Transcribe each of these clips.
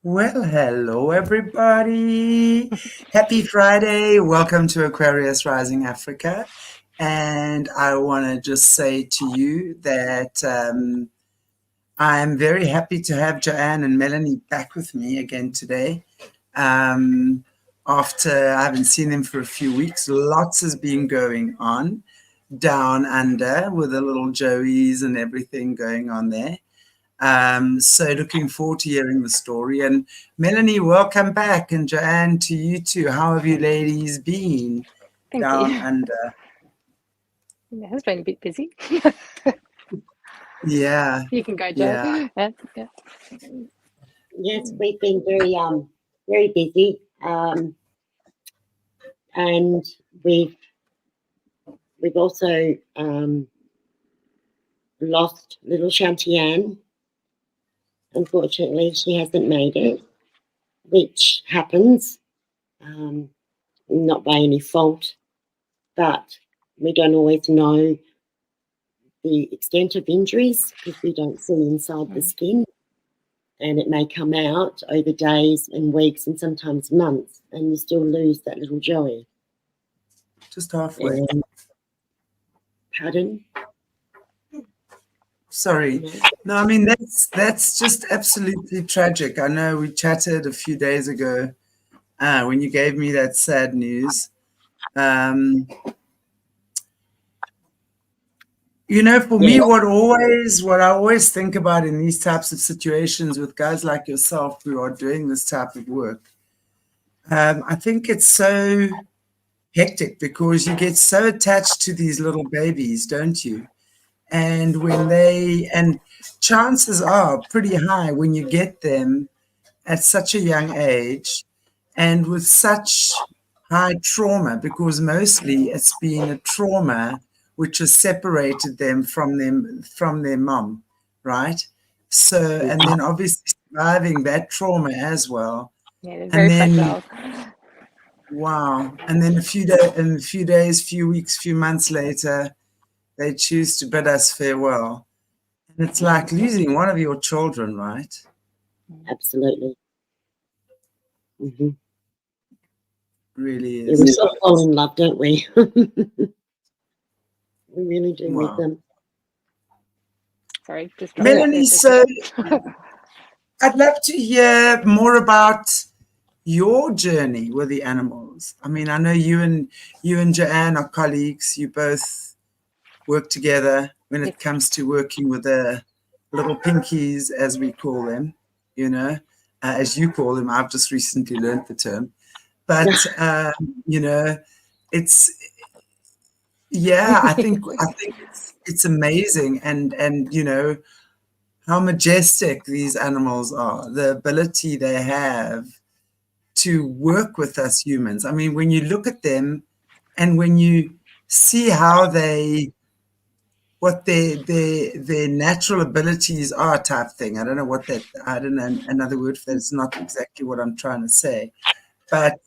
Well, hello everybody. Happy Friday. Welcome to Aquarius Rising Africa. And I want to just say to you that I'm very happy to have Joanne and Melanie back with me again today. Um, After I haven't seen them for a few weeks, lots has been going on down under with the little JOEYS and everything going on there. So looking forward to hearing the story. And Melanie, welcome back. And Joanne, to you too. How have you ladies been Thank down you. under? Yeah, it's been a bit busy. Yeah, You can go, Jo. yeah. Yeah. Yes, we've been very busy, and we've also lost little Shantian. Unfortunately, she hasn't made it, which happens, not by any fault, but we don't always know the extent of injuries because we don't see inside the skin, and it may come out over days and weeks and sometimes months, and you still lose that little Joey. Just halfway. Pardon? Sorry. No, I mean that's just absolutely tragic. I know we chatted a few days ago when you gave me that sad news. For me, what I always think about in these types of situations with guys like yourself who are doing this type of work, I think it's so hectic because you get so attached to these little babies, don't you? And chances are pretty high when you get them at such a young age and with such high trauma, because mostly it's been a trauma which has separated them from their mom, right? So, and then obviously surviving that trauma as well. Yeah, they're And very then, fragile. wow. And then a few days, few weeks, few months later, they choose to bid us farewell. And it's like losing one of your children, right? Absolutely. Mm-hmm. Really Yeah, is. we sort of fall in love, don't we? We really do with Wow. them. Sorry, just Melanie, so I'd love to hear more about your journey with the animals. I mean, I know you and Joanne are colleagues. You both work together when it comes to working with the little pinkies, as we call them, as you call them. I've just recently learned the term. But, it's, yeah, I think it's amazing. And how majestic these animals are, the ability they have to work with us humans. I mean, when you look at them and when you see how what their natural abilities are type thing. I don't know another word for that. It's not exactly what I'm trying to say. But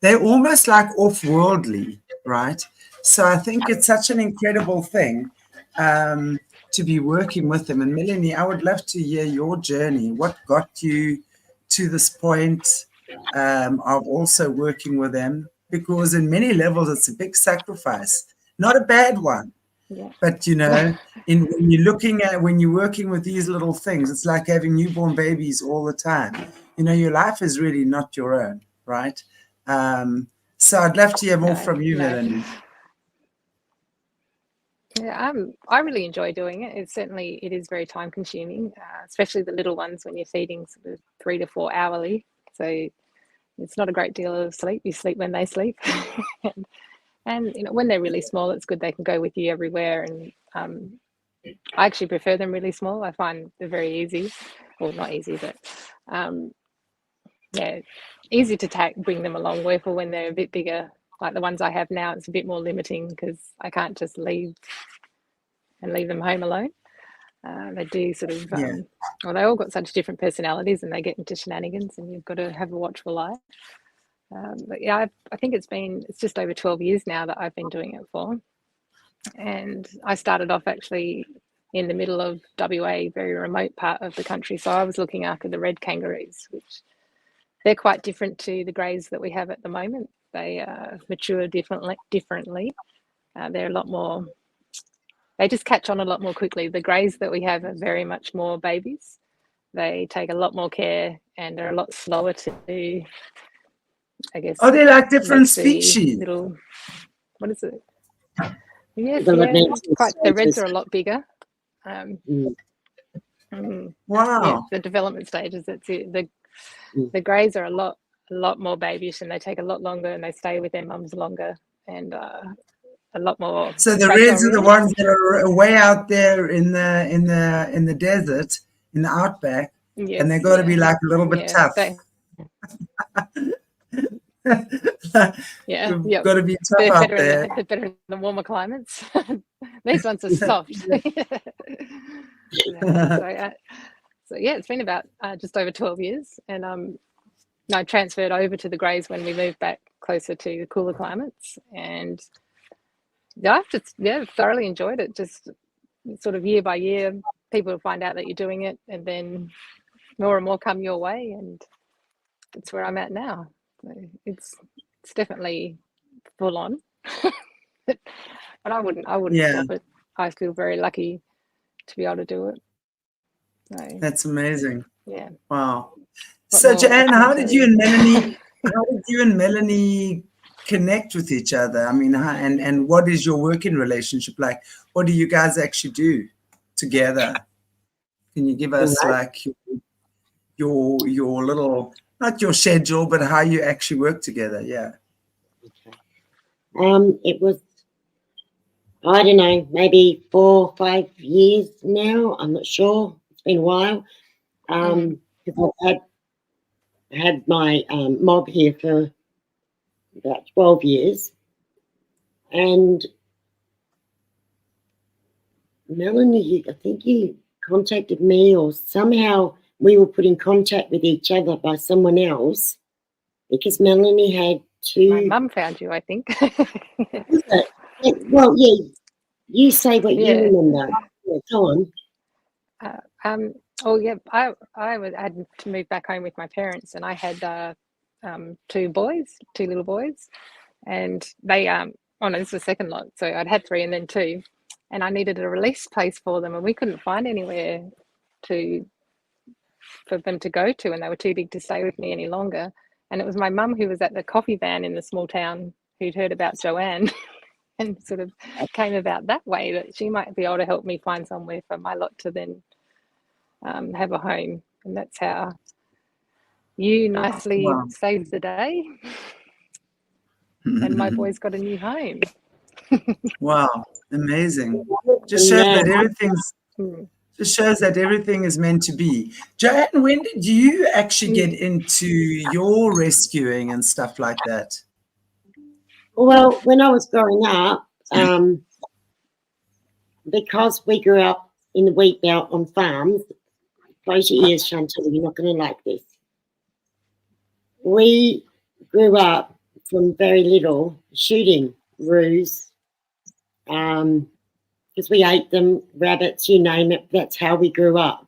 they're almost like off-worldly, right? So I think it's such an incredible thing to be working with them. And Melanie, I would love to hear your journey. What got you to this point of also working with them? Because in many levels, it's a big sacrifice, not a bad one. Yeah. But when you're working with these little things, it's like having newborn babies all the time. Your life is really not your own, right? So I'd love to hear more from you, Melanie. Yeah, I really enjoy doing it. It is very time consuming, especially the little ones when you're feeding sort of 3 to 4 hourly. So it's not a great deal of sleep. You sleep when they sleep. And when they're really small, it's good they can go with you everywhere. And I actually prefer them really small. I find they're very easy. Well, not easy, but yeah, easy to bring them along. Where for when they're a bit bigger, like the ones I have now, it's a bit more limiting because I can't just leave them home alone. They do sort of, well, they all got such different personalities and they get into shenanigans and you've got to have a watchful eye. But yeah, I think it's just over 12 years now that I've been doing it for. And I started off actually in the middle of WA, very remote part of the country. So I was looking after the red kangaroos, which they're quite different to the greys that we have at the moment. They mature differently. They're a lot more, they just catch on a lot more quickly. The greys that we have are very much more babies. They take a lot more care and are a lot slower to, I guess. Are they like different species? Little, what is it? Yes, quite. The reds are a lot bigger. Wow. Yeah, the development stages. That's it. The greys are a lot more babyish, and they take a lot longer, and they stay with their mums longer, and a lot more. So the reds are the ones that are way out there in the desert, in the outback, yes, and they got to be like a little bit tough. You've got to be tough out there. They're better in the warmer climates. These ones are soft. So yeah, it's been about just over 12 years, and I transferred over to the greys when we moved back closer to the cooler climates, and I've just thoroughly enjoyed it. Just sort of year by year, people find out that you're doing it, and then more and more come your way, and that's where I'm at now. So it's definitely full on, but I wouldn't stop it. I feel very lucky to be able to do it. So, that's amazing. Yeah. Wow. So Joanne, how did you and Melanie connect with each other? I mean, and what is your working relationship like? What do you guys actually do together? Can you give us like your little, not your schedule, but how you actually work together? Yeah. Okay. It was, I don't know, maybe 4 or 5 years now. I'm not sure. It's been a while. Because I've had my mob here for about 12 years. And Melanie, I think you contacted me, or somehow we were put in contact with each other by someone else, because Melanie had 2. My mum found you, I think. Well, yeah, you say what you remember. Yeah, go on. Oh yeah, I had to move back home with my parents, and I had 2 little boys, and they oh no, this was the second lot, so I'd had 3 and then 2, and I needed a release place for them, and we couldn't find anywhere for them to go to, and they were too big to stay with me any longer. And it was my mum who was at the coffee van in the small town who'd heard about Joanne and sort of came about that way, that she might be able to help me find somewhere for my lot to then have a home. And that's how you nicely saved the day, and my boys got a new home. Wow, amazing. Just shows that everything is meant to be. Joanne, when did you actually get into your rescuing and stuff like that? Well, when I was growing up, because we grew up in the wheat belt on farms, close your ears, Chantal, you're not going to like this. We grew up from very little shooting roos, because we ate them, rabbits, you name it. That's how we grew up.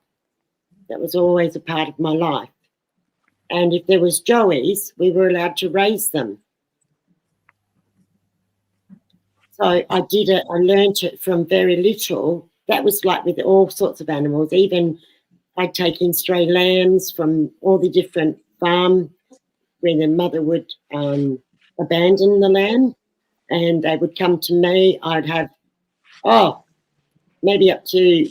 That was always a part of my life. And if there was joeys, we were allowed to raise them. So I did it. I learned it from very little. That was like with all sorts of animals. Even I'd take in stray lambs from all the different farms where the mother would abandon the lamb, and they would come to me. I'd have, maybe up to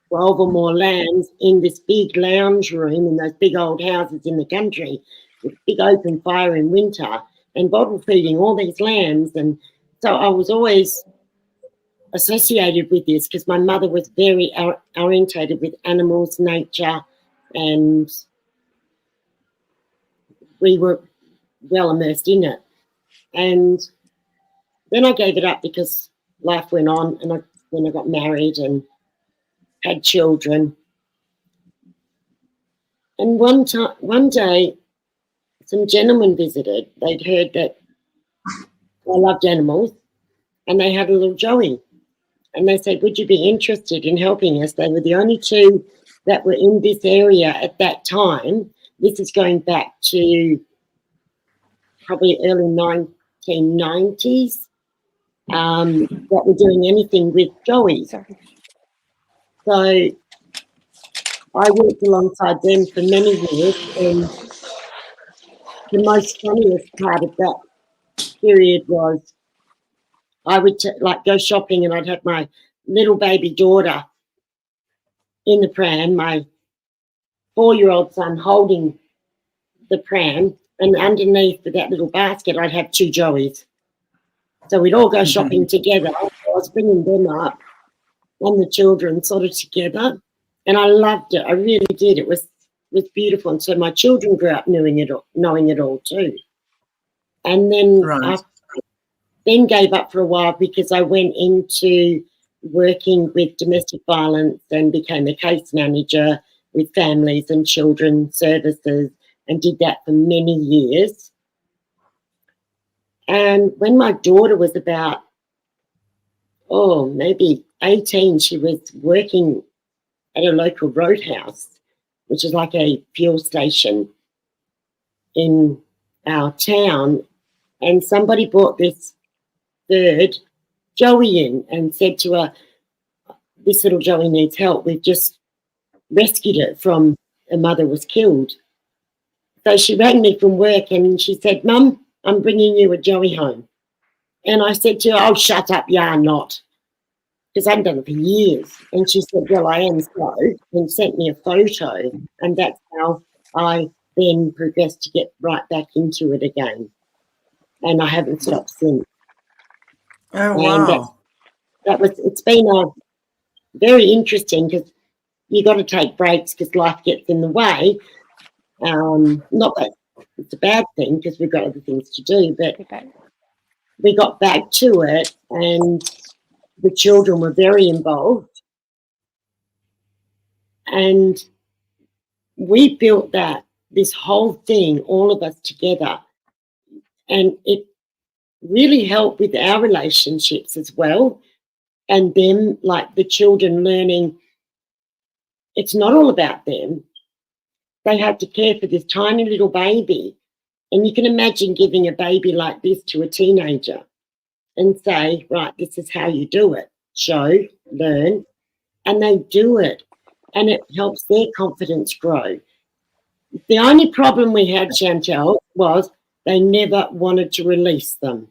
12 or more lambs in this big lounge room in those big old houses in the country with big open fire in winter, and bottle feeding all these lambs. And so I was always associated with this because my mother was very orientated with animals, nature, and we were well immersed in it. And then I gave it up because life went on, and when I got married and had children. And one day, some gentlemen visited. They'd heard that I loved animals, and they had a little joey. and they said, would you be interested in helping us? They were the only two that were in this area at that time. This is going back to probably early 1990s, that were doing anything with JOEYS. Sorry. So I worked alongside them for many years, and the most funniest part of that period was I would like go shopping, and I'd have my little baby daughter in the pram, my 4-year-old son holding the pram, and underneath that little basket I'd have 2 JOEYS. So we'd all go shopping together. I was bringing them up and the children sort of together, and I loved it. I really did. It was beautiful, and so my children grew up knowing it all too. And then I then gave up for a while because I went into working with domestic violence and became a case manager with families and children services, and did that for many years. And when my daughter was about, maybe 18, she was working at a local roadhouse, which is like a fuel station in our town. And somebody brought this third Joey in and said to her, this little Joey needs help. We've just rescued it from a mother was killed. So she rang me from work and she said, Mum, I'm bringing you a Joey home. And I said to her, oh, shut up, yeah, I'm not. Because I hadn't done it for years. And she said, well, I am so, and sent me a photo. And that's how I then progressed to get right back into it again. And I haven't stopped since. Oh, wow. It's been very interesting, because you got to take breaks because life gets in the way. Not that it's a bad thing, because we've got other things to do, but we got back to it, and the children were very involved, and we built this whole thing, all of us together, and it really helped with our relationships as well, and them, like the children learning it's not all about them. They had to care for this tiny little baby, and you can imagine giving a baby like this to a teenager and say, right, this is how you do it, show, learn, and they do it, and it helps their confidence grow. The only problem we had, Chantel, was they never wanted to release them,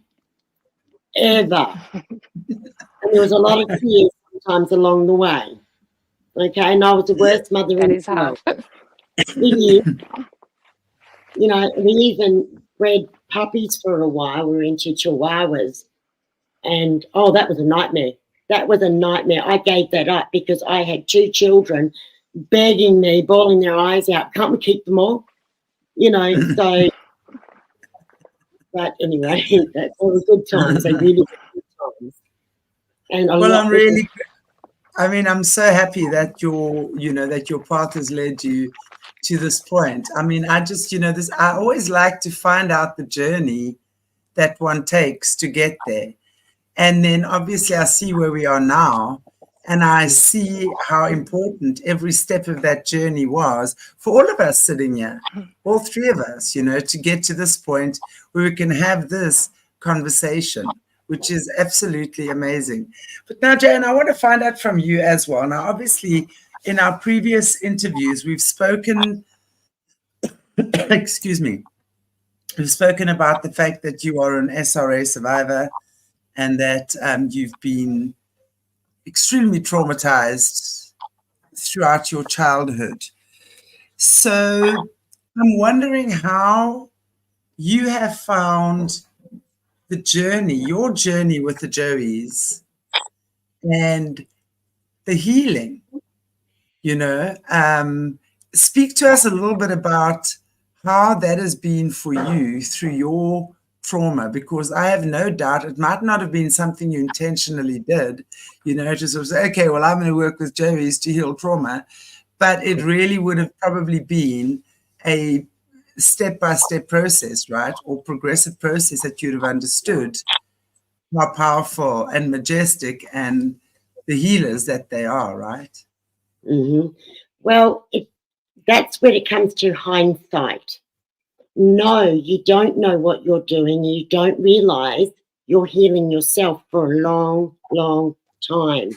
ever. And there was a lot of tears sometimes along the way. Okay, and I was the worst mother in the world. You know, we even bred puppies for a while. We were into Chihuahuas, and that was a nightmare. That was a nightmare. I gave that up because I had 2 children begging me, bawling their eyes out, can't we keep them all? You know, so, but anyway, that's all the good times. They really were good times. And I'm so happy that your path has led you to this point. I mean, I always like to find out the journey that one takes to get there. And then obviously I see where we are now, and I see how important every step of that journey was for all of us sitting here, all 3 of us, to get to this point where we can have this conversation, which is absolutely amazing. But now, Joanne, I want to find out from you as well. Now, obviously, in our previous interviews, we've spoken, excuse me, we've spoken about the fact that you are an SRA survivor and that you've been extremely traumatized throughout your childhood. So I'm wondering how you have found the journey, your journey with the JOEYS and the healing, speak to us a little bit about how that has been for you through your trauma, because I have no doubt it might not have been something you intentionally did, to sort of say, okay, well, I'm going to work with JOEYS to heal trauma, but it really would have probably been a step-by-step process, right? Or progressive process that you'd have understood how powerful and majestic and the healers that they are, right? Mm-hmm. Well, that's when it comes to hindsight. No, you don't know what you're doing. You don't realize you're healing yourself for a long, long time.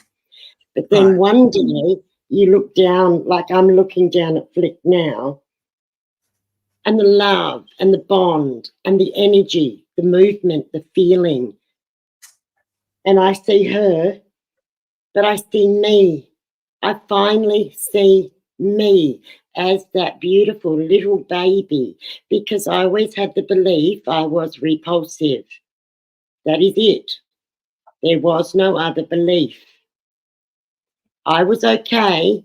But then Right. one day you look down, like I'm looking down at Flick now, and the love and the bond and the energy, the movement, the feeling. And I see her, but I see me. I finally see me as that beautiful little baby, because I always had the belief I was repulsive. That is it. There was no other belief. I was okay,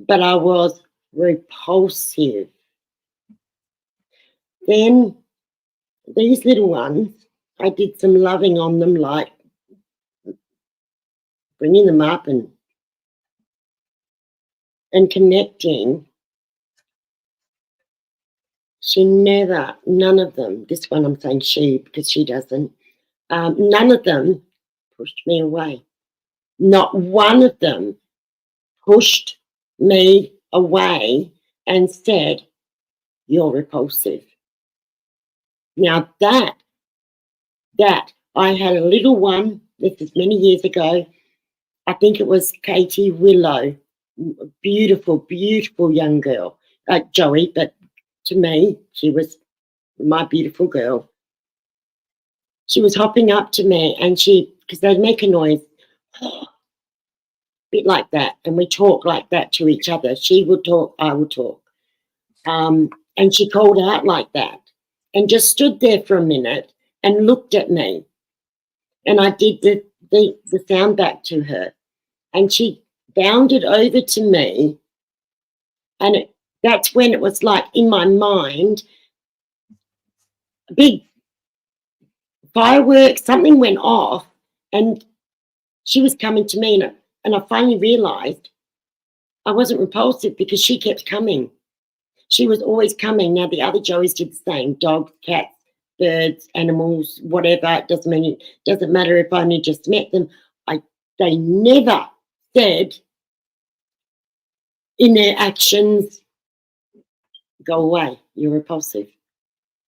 but I was repulsive. Then these little ones, I did some loving on them, like bringing them up and connecting. She never, none of them, this one I'm saying she because she doesn't, none of them pushed me away. Not one of them pushed me away and said, "You're repulsive." Now that I had a little one, this is many years ago, I think it was Katie Willow, a beautiful, beautiful young girl, Joey, but to me, she was my beautiful girl. She was hopping up to me and because they'd make a noise, a bit like that, and we talk like that to each other. She would talk, I would talk. And she called out like that and just stood there for a minute and looked at me. And I did the sound back to her. And she bounded over to me. And that's when it was like in my mind, a big fireworks, something went off, and she was coming to me. And I finally realized I wasn't repulsive because she kept coming. She was always coming. Now, the other Joeys did the same, dogs, cats, birds, animals, whatever. It doesn't matter if I only just met them. They never said in their actions, "Go away, you're repulsive."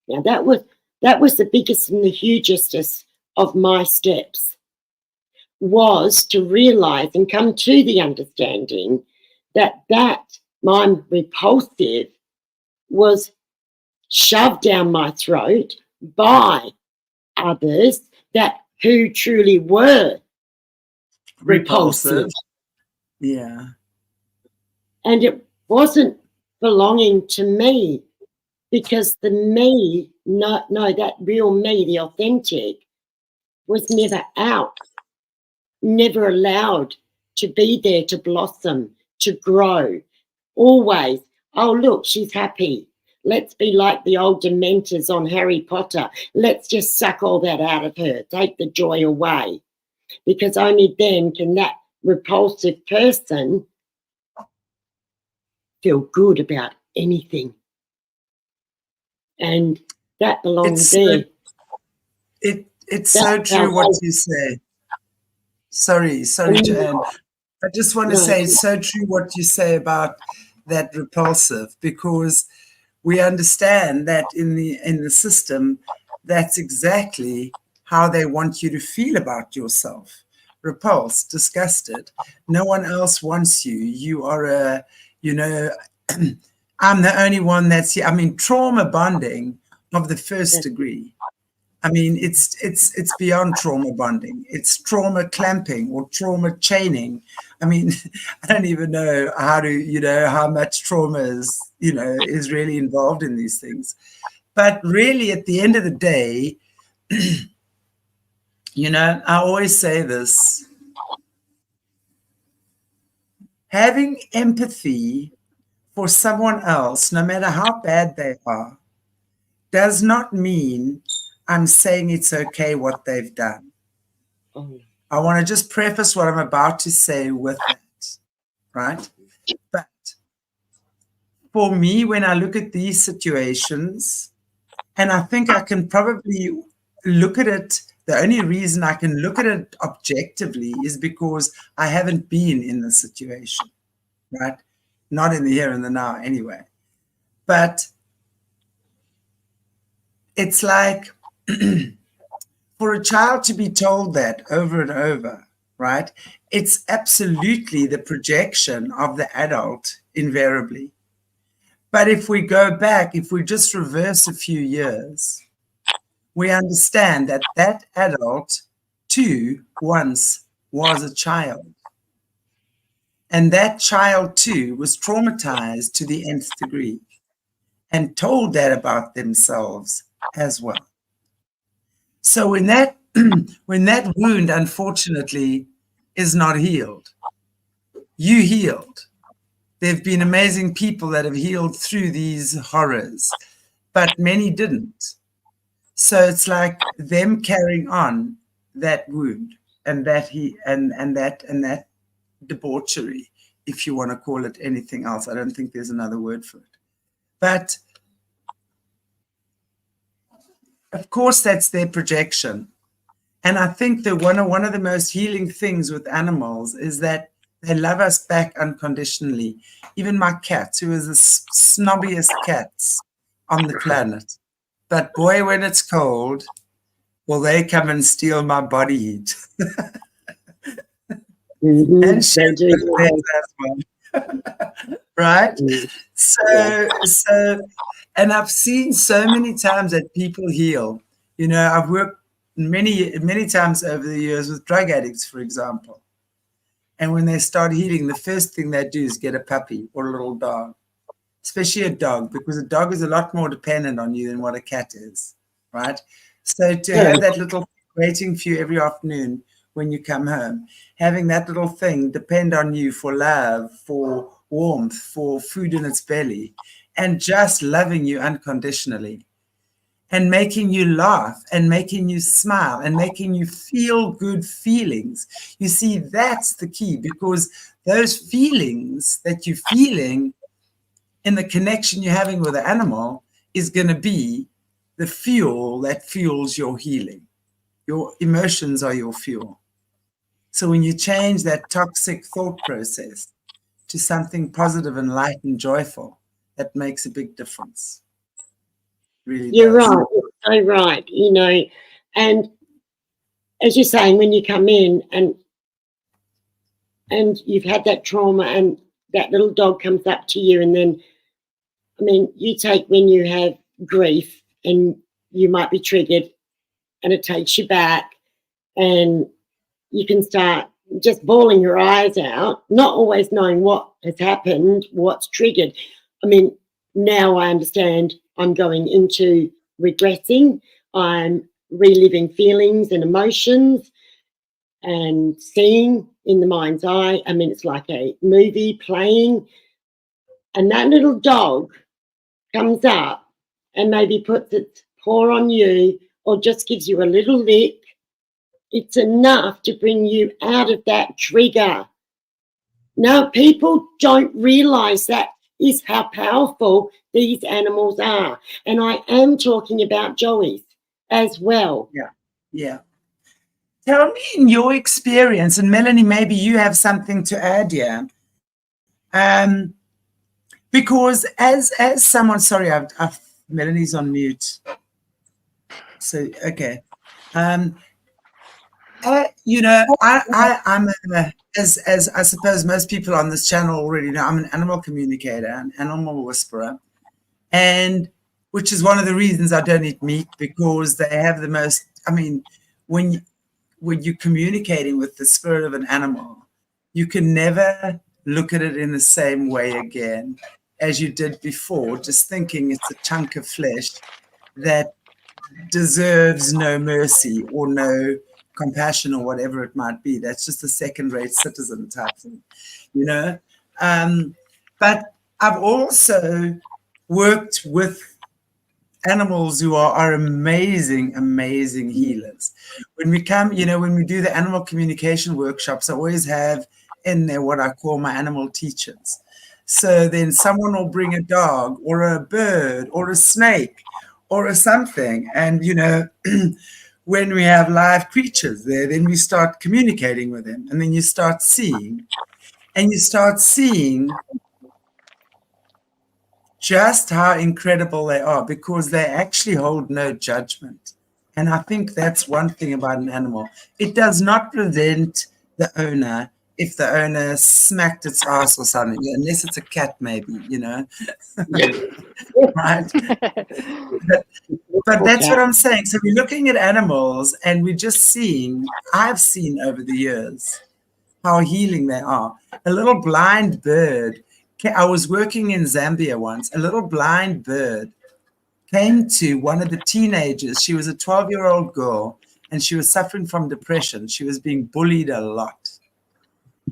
Now, that was the biggest and the hugest of my steps, was to realize and come to the understanding that my repulsive was shoved down my throat by others who truly were repulsive. Yeah. And it wasn't belonging to me, because the me, that real me, the authentic, was never out, never allowed to be there, to blossom, to grow. Always, "Oh, look, she's happy. Let's be like the old dementors on Harry Potter. Let's just suck all that out of her, take the joy away." Because only then can that repulsive person feel good about anything. And that belongs there. It's so true what you say. Sorry, Joanne. I just want to say it's so true what you say about that repulsive, because we understand that in the system, that's exactly how they want you to feel about yourself. Repulsed, disgusted. No one else wants you. You are I'm the only one that's here. I mean, trauma bonding of the first degree. I mean, it's beyond trauma bonding. It's trauma clamping or trauma chaining. I mean, I don't even know how much trauma is really involved in these things. But really, at the end of the day, I always say this: having empathy for someone else, no matter how bad they are, does not mean I'm saying it's okay what they've done. I want to just preface what I'm about to say with that, right? But for me, when I look at these situations, and I think I can probably look at it The only reason I can look at it objectively is because I haven't been in the situation, right? Not in the here and the now anyway. But it's like for a child to be told that over and over, right? It's absolutely the projection of the adult invariably. But if we go back, if we just reverse a few years, we understand that that adult too once was a child. And that child too was traumatized to the nth degree and told that about themselves as well. So when that when that wound unfortunately is not healed, you healed. There have been amazing people that have healed through these horrors, but many didn't. So it's like them carrying on that wound and that that debauchery, if you want to call it anything else. I don't think there's another word for it. But of course, that's their projection. And I think that one of the most healing things with animals is that they love us back unconditionally. Even my cats, who is the snobbiest cats on the planet. But boy, when it's cold, will they come and steal my body heat? And shit as well. Right? So, and I've seen so many times that people heal. You know, I've worked many times over the years with drug addicts, for example. And when they start healing, the first thing they do is get a puppy or a little dog, especially a dog, because a dog is a lot more dependent on you than what a cat is, right? So to have that little waiting for you every afternoon when you come home, having that little thing depend on you for love, for warmth, for food in its belly, and just loving you unconditionally, and making you laugh and making you smile and making you feel good feelings. You see, that's the key, because those feelings that you're feeling in the connection you're having with the animal is going to be the fuel that fuels your healing. Your emotions are your fuel. So when you change that toxic thought process to something positive and light and joyful, that makes a big difference. Really You're does. right. You're so right. You know, and as you're saying, when you come in and you've had that trauma and that little dog comes up to you, and then, I mean, you take when you have grief and you might be triggered and it takes you back and you can start just bawling your eyes out, not always knowing what has happened, what's triggered. I mean, now I understand I'm going into regressing. I'm reliving feelings and emotions and seeing in the mind's eye. I mean, it's like a movie playing. And that little dog comes up and maybe puts its paw on you or just gives you a little lick. It's enough to bring you out of that trigger. Now, people don't realize that is how powerful these animals are. And I am talking about JOEYS as well. Yeah, yeah. Tell me in your experience, and Melanie, maybe you have something to add here. Because as someone, sorry, Melanie's on mute. So, okay. You know, I'm as I suppose most people on this channel already know, I'm an animal communicator, an animal whisperer, and which is one of the reasons I don't eat meat, because they have the most. I mean, when you're communicating with the spirit of an animal, you can never look at it in the same way again as you did before, just thinking it's a chunk of flesh that deserves no mercy or no compassion or whatever it might be. That's just a second-rate citizen type thing, you know. But I've also worked with animals who are amazing, amazing healers. When we come, you know, when we do the animal communication workshops, I always have in there what I call my animal teachers. So then someone will bring a dog or a bird or a snake or a something. And, you know, when we have live creatures there, then we start communicating with them, and then you start seeing just how incredible they are, because they actually hold no judgment. And I think that's one thing about an animal. It does not prevent the owner if the owner smacked its ass or something, unless it's a cat, maybe, right? But that's what I'm saying. So we're looking at animals and we're just seeing, I've seen over the years how healing they are. A little blind bird, I was working in Zambia once, a little blind bird came to one of the teenagers. She was a 12-year-old girl and she was suffering from depression. She was being bullied a lot.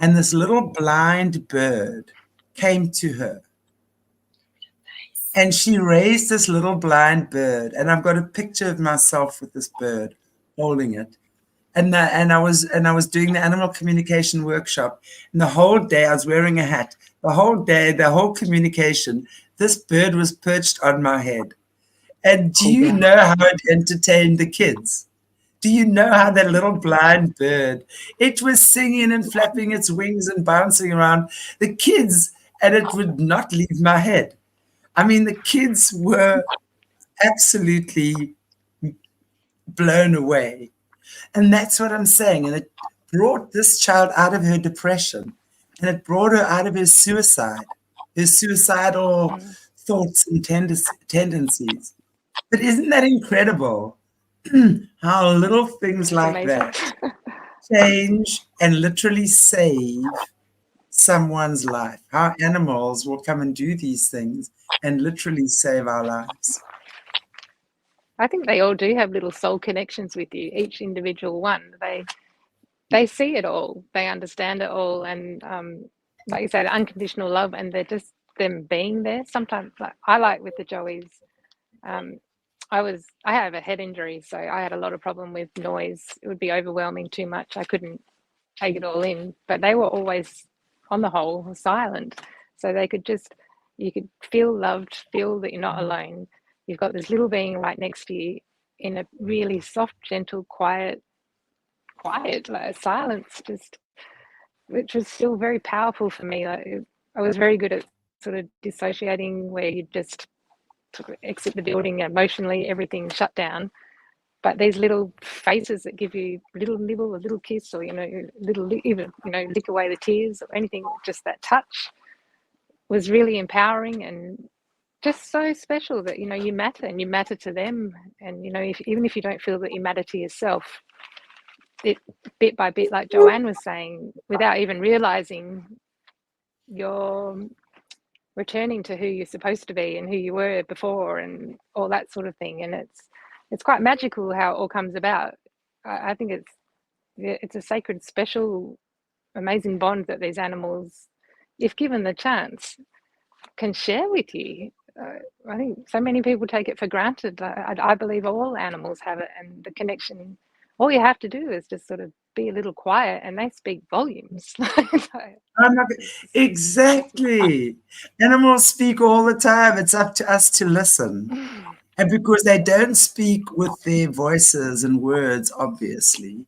And this little blind bird came to her. And she raised this little blind bird. And I've got a picture of myself with this bird holding it. And I was doing the animal communication workshop. And the whole day I was wearing a hat. The whole day, the whole communication, this bird was perched on my head. And do you know how it entertained the kids? Do you know how that little blind bird, it was singing and flapping its wings and bouncing around the kids, and it would not leave my head. I mean, the kids were absolutely blown away. And that's what I'm saying. And it brought this child out of her depression, and it brought her out of her suicidal thoughts and tendencies. But isn't that incredible? How little things like that change and literally save someone's life. How animals will come and do these things and literally save our lives. I think they all do have little soul connections with you, each individual one. They see it all, they understand it all, and like you said, unconditional love, and they're just them being there. Sometimes, I like with the JOEYS, I have a head injury, so I had a lot of problem with noise. It would be overwhelming too much. I couldn't take it all in, but they were always, on the whole, silent. So you could feel loved, feel that you're not alone. You've got this little being right next to you in a really soft, gentle, quiet like silence, which was still very powerful for me. I was very good at sort of dissociating, where you just exit the building emotionally, everything shut down. But these little faces that give you a little kiss, or even lick away the tears or anything, just that touch was really empowering and just so special that you matter, and you matter to them. And even if you don't feel that you matter to yourself, it bit by bit, like Joanne was saying, without even realizing, you're returning to who you're supposed to be and who you were before and all that sort of thing. And it's quite magical how it all comes about. I think it's a sacred, special, amazing bond that these animals, if given the chance, can share with you. I think so many people take it for granted. I believe all animals have it, and the connection, all you have to do is just sort of be a little quiet, and they speak volumes. Exactly. Animals speak all the time. It's up to us to listen. And because they don't speak with their voices and words, obviously,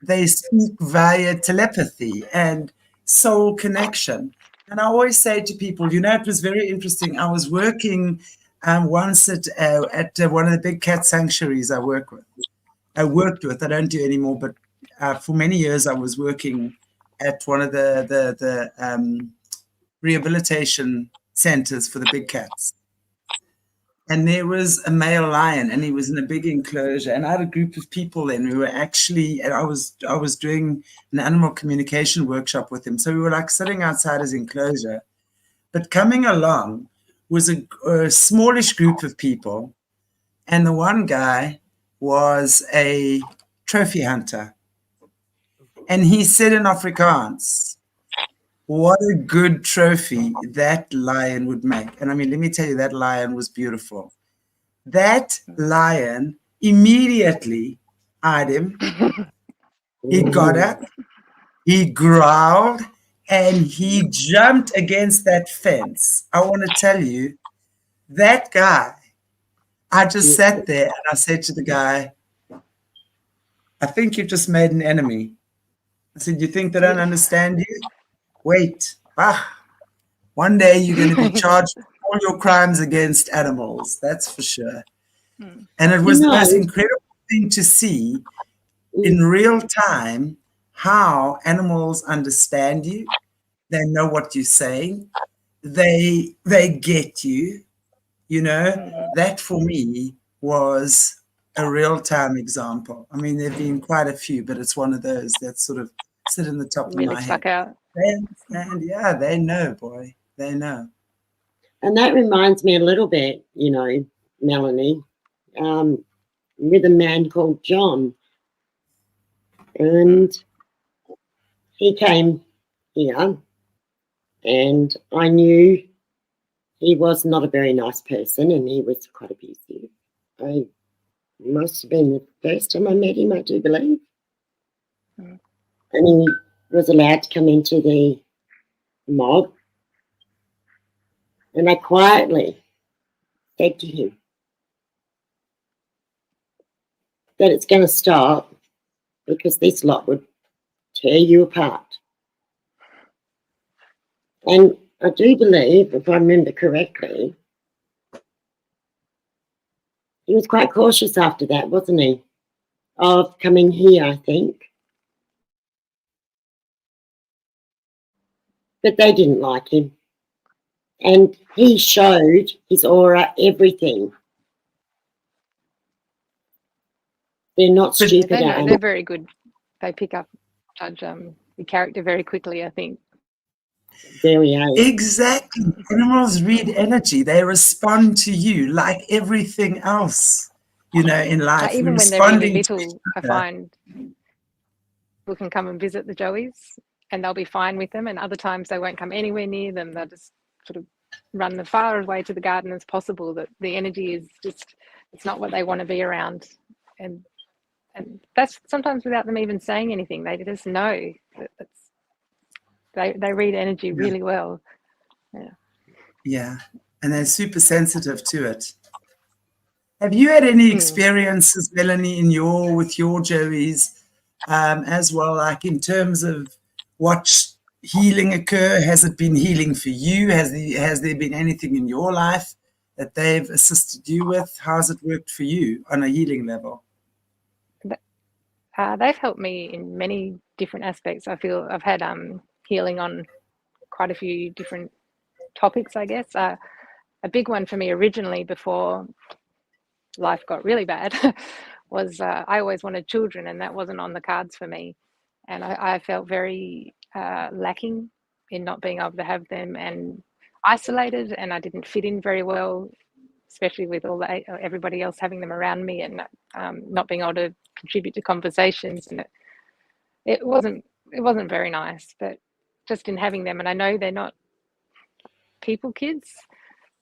they speak via telepathy and soul connection. And I always say to people, it was very interesting. I was working once at one of the big cat sanctuaries I worked with. I don't do anymore, but for many years I was working at one of the rehabilitation centers for the big cats. And there was a male lion, and he was in a big enclosure. And I had a group of people then. We were actually, and I was doing an animal communication workshop with him. So we were like sitting outside his enclosure. But coming along was a smallish group of people. And the one guy was a trophy hunter. And he said in Afrikaans, what a good trophy that lion would make. And I mean, let me tell you, that lion was beautiful. That lion immediately eyed him. He got up, he growled, and he jumped against that fence. I want to tell you, that guy, I just sat there and I said to the guy, I think you've just made an enemy. I said, you think they don't understand you? Wait. One day you're going to be charged with all your crimes against animals. That's for sure. And it was the most incredible thing to see in real time how animals understand you. They know what you're saying. They get you. You know, that for me was a real-time example. I mean, there have been quite a few, but it's one of those that sort of sit in the top of Really my stuck head. out. They understand. Yeah, they know, boy. They know. And that reminds me a little bit, you know, Melanie, with a man called John. And he came here, and I knew he was not a very nice person, and he was quite abusive. I must have been the first time I met him, I do believe. And he was allowed to come into the mob. And I quietly said to him that it's going to stop because this lot would tear you apart. And I do believe, if I remember correctly, he was quite cautious after that, wasn't he? Of coming here, I think. But they didn't like him. And he showed his aura, everything. They're not stupid. They're very good. They pick up, judge the character very quickly, I think. Very Exactly. Animals read energy. They respond to you like everything else, you know, in life. Like even when they're really little, I find people can come and visit the Joeys and they'll be fine with them, and other times they won't come anywhere near them. They'll just sort of run as far away to the garden as possible. That the energy is just, it's not what they want to be around. And that's sometimes without them even saying anything. They just know that they read energy really well. Yeah, and they're super sensitive to it. Have you had any experiences, Melanie, with your Joeys as well, like in terms of what healing occur? Has it been healing for you? Has there been anything in your life that they've assisted you with? How has it worked for you on a healing level? They've helped me in many different aspects. I feel I've had healing on quite a few different topics, I guess. A big one for me originally, before life got really bad, was I always wanted children, and that wasn't on the cards for me. And I felt very lacking in not being able to have them, and isolated, and I didn't fit in very well, especially with everybody else having them around me, and not being able to contribute to conversations. And it wasn't very nice, but just in having them, and I know they're not people kids,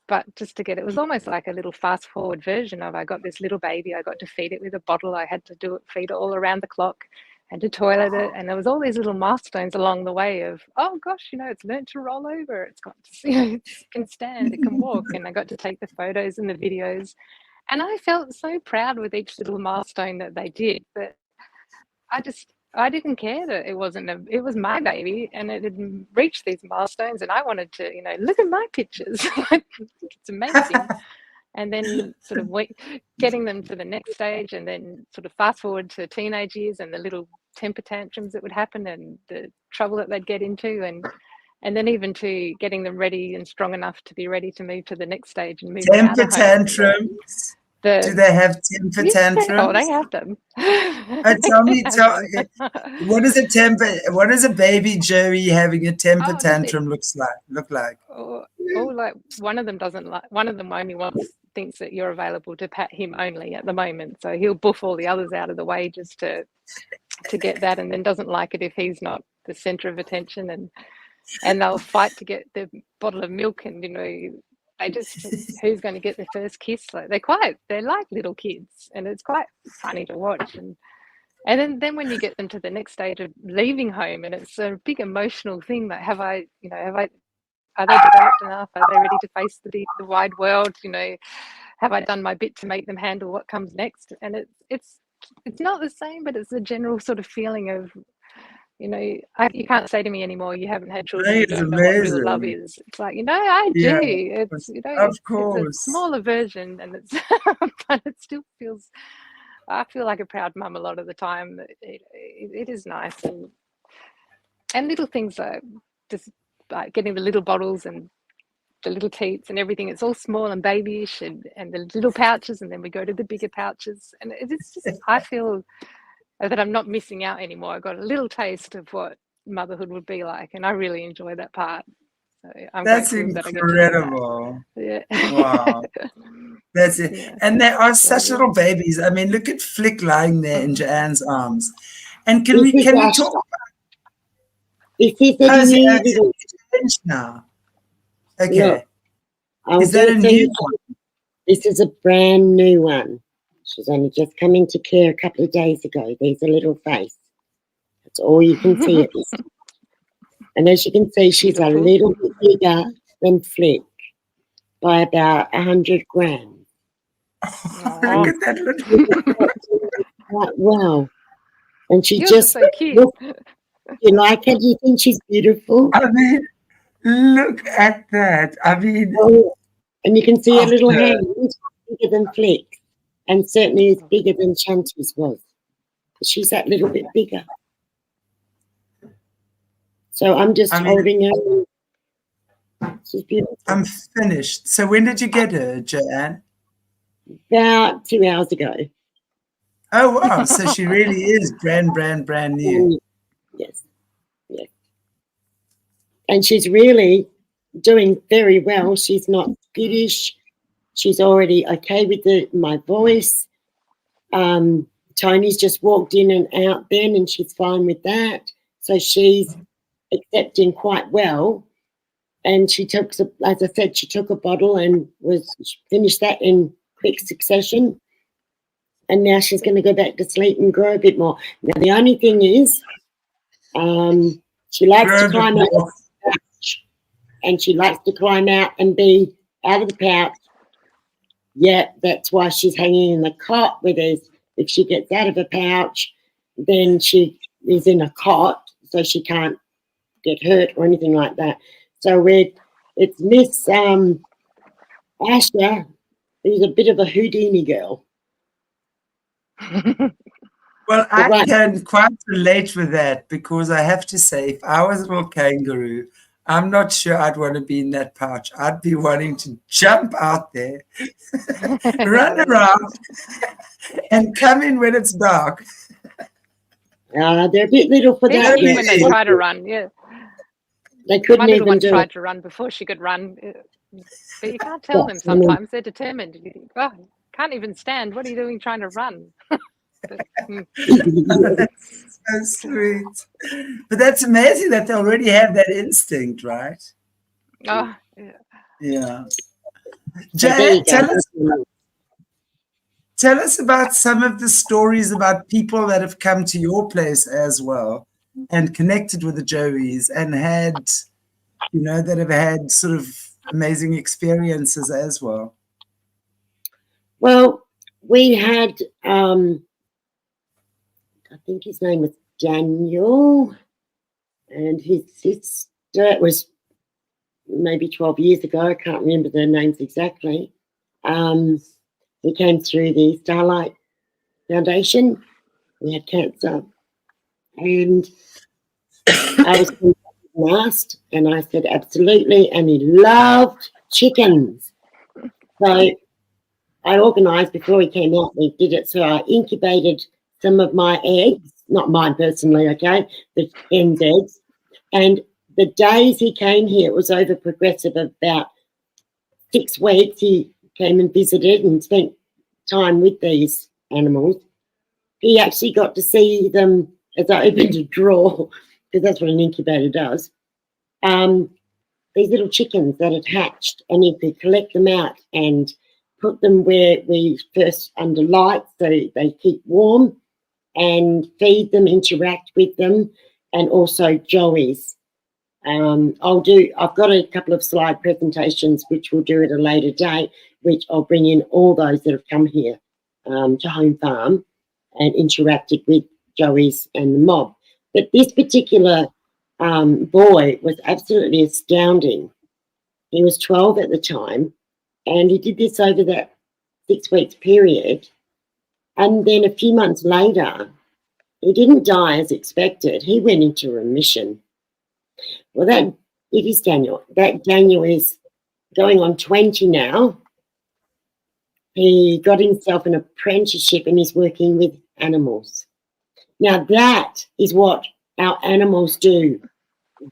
but just to get, it was almost like a little fast forward version of, I got this little baby, I got to feed it with a bottle, I had to feed it all around the clock, and to toilet it, and there was all these little milestones along the way of, oh gosh, you know, it's learned to roll over, it's got to, you know, it can stand, it can walk, and I got to take the photos and the videos, and I felt so proud with each little milestone that they did. But I didn't care that it was my baby, and it had reached these milestones, and I wanted to, you know, look at my pictures. I think it's amazing. And then sort of getting them to the next stage, and then sort of fast forward to teenage years and the little temper tantrums that would happen and the trouble that they'd get into, and then even to getting them ready and strong enough to be ready to move to the next stage and move out of home. Tantrums. Do they have temper tantrums? Oh, they have them. Tell me, what does a baby Joey having a temper tantrum look like? Oh, like one of them only thinks that you're available to pat him only at the moment. So he'll boof all the others out of the way just to get that, and then doesn't like it if he's not the center of attention, and they'll fight to get the bottle of milk, and, you know, they just, who's going to get the first kiss? Like, they're like little kids, and it's quite funny to watch. And then when you get them to the next stage of leaving home, and it's a big emotional thing, like, are they developed enough? Are they ready to face the wide world? You know, have I done my bit to make them handle what comes next? And it's not the same, but it's the general sort of feeling of, you know, you can't say to me anymore, you haven't had children, you It's don't know what real love amazing. is. It's like, you know, I Yeah, do. It's, you know, of it's a course. smaller version, and it's, but it still feels, I feel like a proud mum a lot of the time. It is nice, and little things like just like getting the little bottles and the little teats and everything. It's all small and babyish, and the little pouches, and then we go to the bigger pouches, and it's just, I feel that I'm not missing out anymore. I got a little taste of what motherhood would be like, and I really enjoy that part. So I'm That's grateful that I get to do that. incredible. Yeah. Wow. That's it. Yeah. And they are So, such yeah. little babies. I mean, look at Flick lying there in Joanne's arms. And can This we is talk about This is a how's new it little changed now? Okay. look. I'll Is that do a it so new you- one? This is a brand new one. She's only just come into care a couple of days ago. There's a little face. That's all you can see at this. And as you can see, she's Beautiful. a little bit bigger than Flick by about 100 grams. Look at that little. Right, wow. And she Yours is just so cute. look, you like her? Do you think she's beautiful? I mean, look at that. I mean, Oh, and you can see her little Okay. hands bigger than Flick, and certainly is bigger than Shanti's was. She's that little bit bigger. So I'm just I mean- holding her. She's beautiful. I'm finished. So when did you get her, Joanne? About 2 hours ago. Oh, wow. So she really is brand new. Yes, yes. And she's really doing very well. She's not skittish. She's already okay with my voice. Tony's just walked in and out then, and she's fine with that. So she's accepting quite well. And she took, as I said, she took a bottle and finished that in quick succession. And now she's going to go back to sleep and grow a bit more. Now, the only thing is, she likes to climb out of the pouch, and she likes to climb out and be out of the pouch. Yeah, that's why she's hanging in the cot, where if she gets out of a pouch, then she is in a cot, so she can't get hurt or anything like that. So it's Miss Asher, who's a bit of a Houdini girl. Well, I Right. can quite relate with that, because I have to say, if I was a little kangaroo, I'm not sure I'd want to be in that pouch. I'd be wanting to jump out there, run around, and come in when it's dark. They're a bit little for They're that. cute Yeah. when they try to run. Yeah, They my couldn't little even one do tried it. to run before she could run, but you can't tell them Yes, I mean- sometimes. They're determined. You think, oh, can't even stand. What are you doing trying to run? But, That's so sweet. But that's amazing that they already have that instinct, right? oh, yeah. Yeah. So there you Jan, go. tell us about some of the stories about people that have come to your place as well and connected with the JOEYS and had, that have had sort of amazing experiences as well. Well, we had, I think his name was Daniel, and his sister, it was maybe 12 years ago, I can't remember their names exactly. He came through the Starlight Foundation. He had cancer, and I was asked, and I said absolutely, and he loved chickens. So I organised before he came out, we did it, so I incubated some of my eggs, not mine personally, okay, the hen's eggs. And the days he came here, it was over progressive of about 6 weeks. He came and visited and spent time with these animals. He actually got to see them as I opened a drawer, because that's what an incubator does. These little chickens that had hatched, and you could collect them out and put them where we first under light so they keep warm, and feed them, interact with them, and also JOEYS. I've got a couple of slide presentations which we'll do at a later date, which I'll bring in all those that have come here to Home Farm and interacted with Joey's and the mob. But this particular boy was absolutely astounding. He was 12 at the time, and he did this over that 6 weeks period. And then a few months later, he didn't die as expected. He went into remission. Well, it is Daniel. That Daniel is going on 20 now. He got himself an apprenticeship and he's working with animals. Now, that is what our animals do.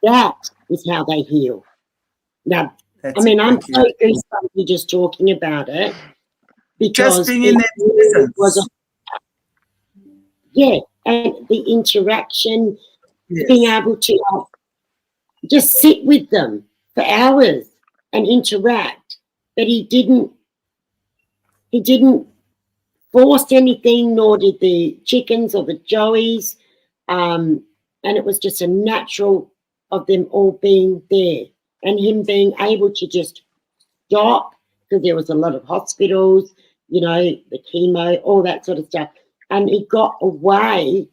That is how they heal. Now, That's I mean, I'm exactly so right. goosebumps just talking about it. Because Just being in their presence. Yeah, and the interaction, Yes. being able to just sit with them for hours and interact. But he didn't force anything, nor did the chickens or the Joeys. And it was just a natural of them all being there and him being able to just stop, because there was a lot of hospitals, you know, the chemo, all that sort of stuff. And he got away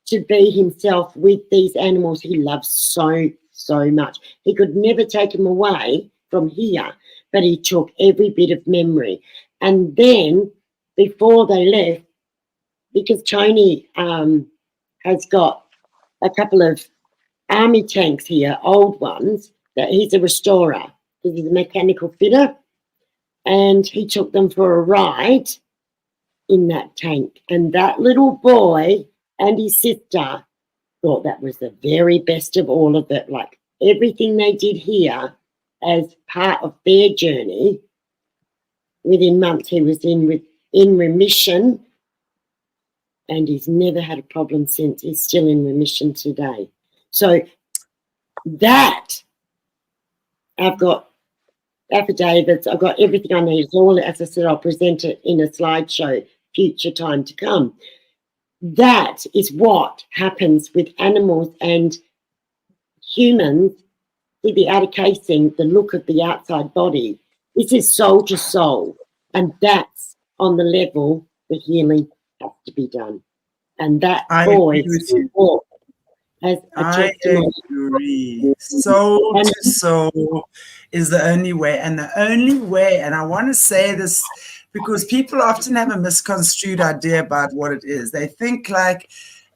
to be himself with these animals he loves so, so much. He could never take them away from here, but he took every bit of memory. And then before they left, because Tony has got a couple of army tanks here, old ones, that he's a restorer, because he's a mechanical fitter, and he took them for a ride in that tank. And that little boy and his sister thought that was the very best of all of it. Like everything they did here as part of their journey, within months he was in remission, and he's never had a problem since. He's still in remission today. So that, I've got affidavits, I've got everything I need. It's all, as I said, I'll present it in a slideshow, future time to come. That is what happens with animals and humans. See the outer casing, the look of the outside body. This is soul to soul, and that's on the level the healing has to be done. And that boy has a testimony. Agree. Soul to soul is the only way, and the only way, and I want to say this because people often have a misconstrued idea about what it is. They think like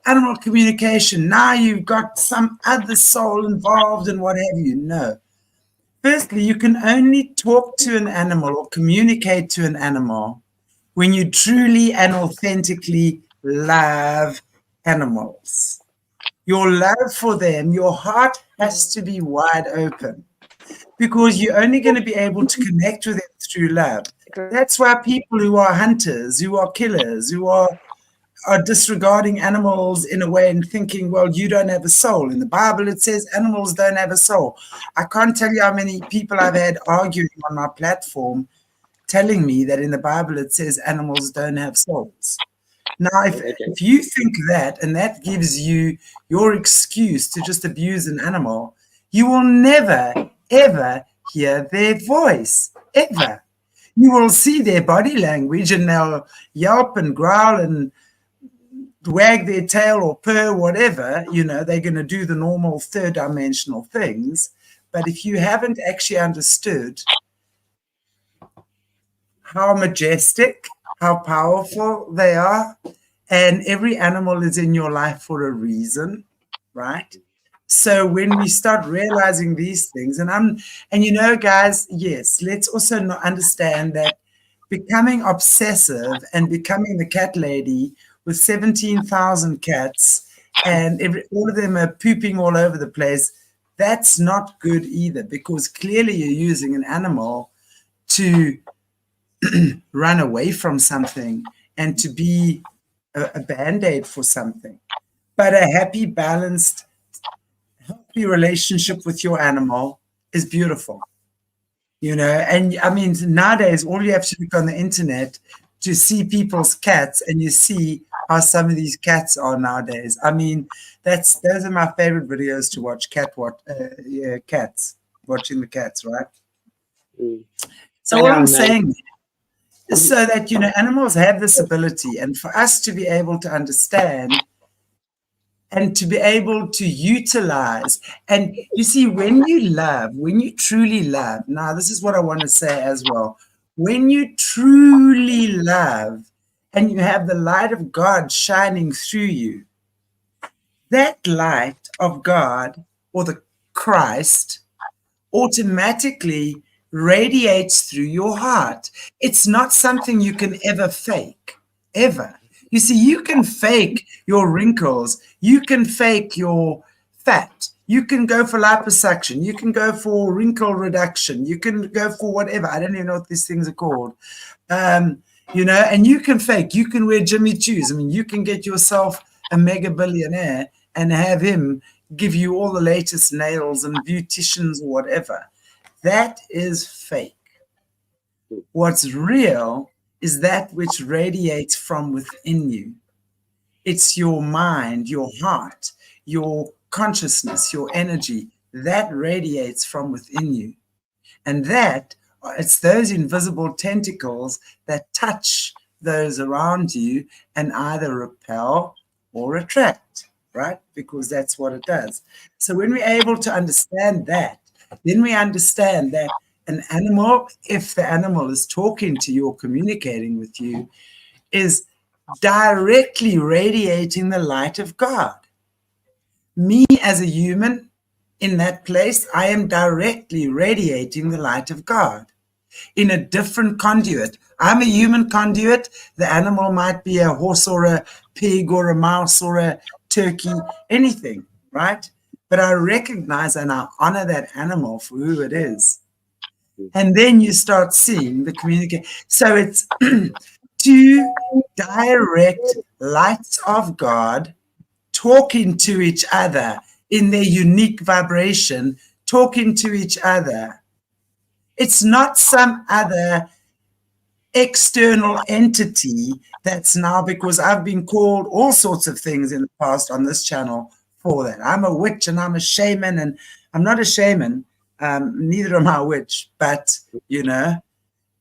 animal communication, now you've got some other soul involved and what have you. No. Firstly, you can only talk to an animal or communicate to an animal when you truly and authentically love animals. Your love for them, your heart has to be wide open, because you're only going to be able to connect with them through love. That's why people who are hunters, who are killers, who are disregarding animals in a way and thinking, well, you don't have a soul. In the Bible, it says animals don't have a soul. I can't tell you how many people I've had arguing on my platform telling me that in the Bible, it says animals don't have souls. Now, if you think that, and that gives you your excuse to just abuse an animal, you will never, ever hear their voice, ever. You will see their body language and they'll yelp and growl and wag their tail or purr, whatever, you know, they're going to do the normal third dimensional things. But if you haven't actually understood how majestic, how powerful they are, and every animal is in your life for a reason, right? So when we start realizing these things, and you know, guys, yes, let's also understand that becoming obsessive and becoming the cat lady with 17,000 cats and all of them are pooping all over the place, that's not good either, because clearly you're using an animal to run away from something and to be a band-aid for something. But a happy, balanced, healthy relationship with your animal is beautiful. You know, and I mean, nowadays, all you have to look on the internet to see people's cats, and you see how some of these cats are nowadays. I mean, those are my favorite videos to watch. Cats, watching the cats, right? So what I'm saying So that, you know, animals have this ability, and for us to be able to understand and to be able to utilize. And you see, when you love, when you truly love, now this is what I want to say as well. When you truly love and you have the light of God shining through you, that light of God or the Christ automatically radiates through your heart. It's not something you can ever fake, ever. You see, you can fake your wrinkles, you can fake your fat, you can go for liposuction, you can go for wrinkle reduction, you can go for whatever. I don't even know what these things are called. You know, and you can fake, you can wear Jimmy Choos. I mean, you can get yourself a mega billionaire and have him give you all the latest nails and beauticians or whatever. That is fake. What's real is that which radiates from within you. It's your mind, your heart, your consciousness, your energy that radiates from within you. And that, it's those invisible tentacles that touch those around you and either repel or attract, right? Because that's what it does. So when we're able to understand that, then we understand that an animal, if the animal is talking to you or communicating with you, is directly radiating the light of God. Me as a human in that place, I am directly radiating the light of God in a different conduit. I'm a human conduit. The animal might be a horse or a pig or a mouse or a turkey, anything, right? But I recognize and I honor that animal for who it is. And then you start seeing the communication. So it's two direct lights of God talking to each other in their unique vibration, talking to each other. It's not some other external entity that's now, because I've been called all sorts of things in the past on this channel for that. I'm a witch and I'm a shaman, and I'm not a shaman. Neither am I a witch, but you know,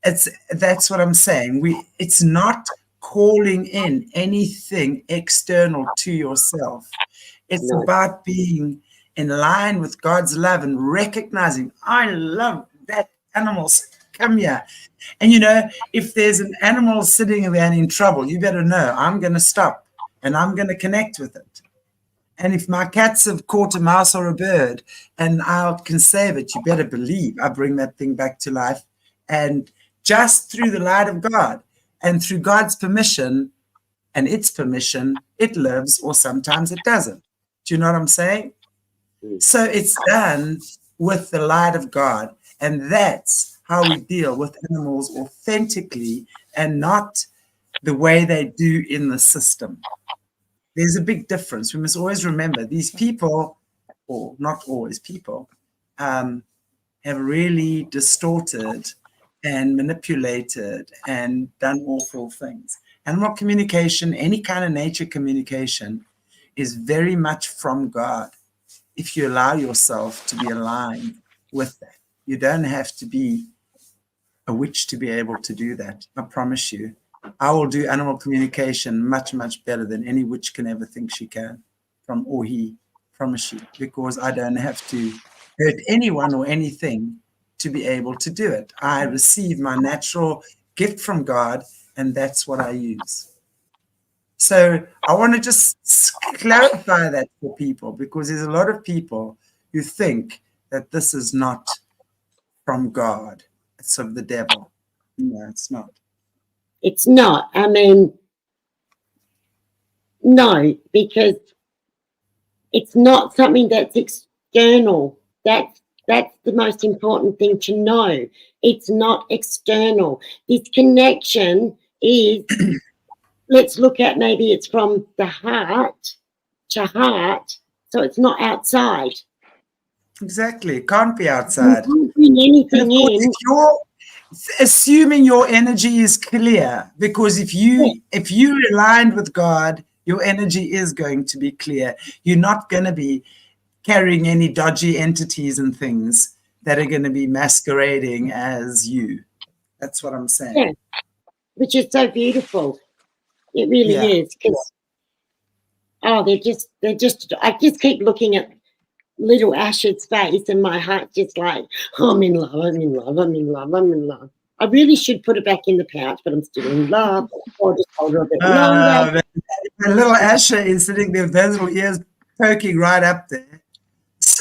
that's what I'm saying. It's not calling in anything external to yourself. It's about being in line with God's love and recognizing, I love that animal. Come here. And you know, if there's an animal sitting there and in trouble, you better know I'm going to stop and I'm going to connect with it. And if my cats have caught a mouse or a bird and I can save it, you better believe I bring that thing back to life. And just through the light of God and through God's permission and its permission, it lives, or sometimes it doesn't. Do you know what I'm saying? So it's done with the light of God. And that's how we deal with animals authentically and not the way they do in the system. There's a big difference. We must always remember these people, or not always people, have really distorted and manipulated and done awful things. Animal communication, any kind of nature communication, is very much from God. If you allow yourself to be aligned with that, you don't have to be a witch to be able to do that. I promise you. I will do animal communication much, much better than any witch can ever think she can, or he, promise you, because I don't have to hurt anyone or anything to be able to do it. I receive my natural gift from God, and that's what I use. So I want to just clarify that for people, because there's a lot of people who think that this is not from God. It's of the devil. No, it's not. It's not. I mean, no, because it's not something that's external. That's the most important thing to know. It's not external. This connection is, let's look at, maybe it's from the heart to heart, so it's not outside. Exactly. It can't be outside. You can't bring anything in. If you're assuming your energy is clear, because if you're aligned with God, your energy is going to be clear. You're not going to be carrying any dodgy entities and things that are going to be masquerading as you. That's what I'm saying. Yeah. which is so beautiful. It really is. Because they're just. I just keep looking at little Ash's face, and my heart's just like, oh, I'm in love. I'm in love. I'm in love. I'm in love. I really should put it back in the pouch, but I'm still in love. Or just hold her a bit longer. The little Asher is sitting there with those little ears poking right up there.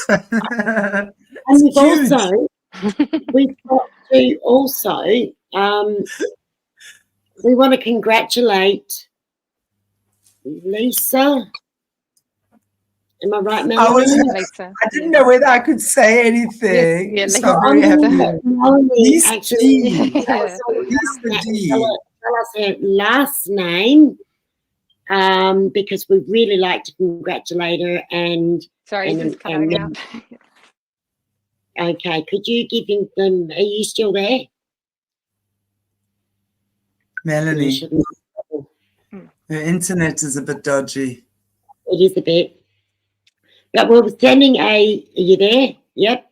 And we've got to also, we want to congratulate Lisa. Am I right, Melanie? Lisa. I didn't know whether I could say anything. Yes, so I'm very happy. Melanie, actually, Lisa D. Tell us her last name, because we'd really like to congratulate her. And sorry, just cutting out. Okay, could you give him them? Are you still there, Melanie? Her internet is a bit dodgy. It is a bit. But we're sending are you there? Yep.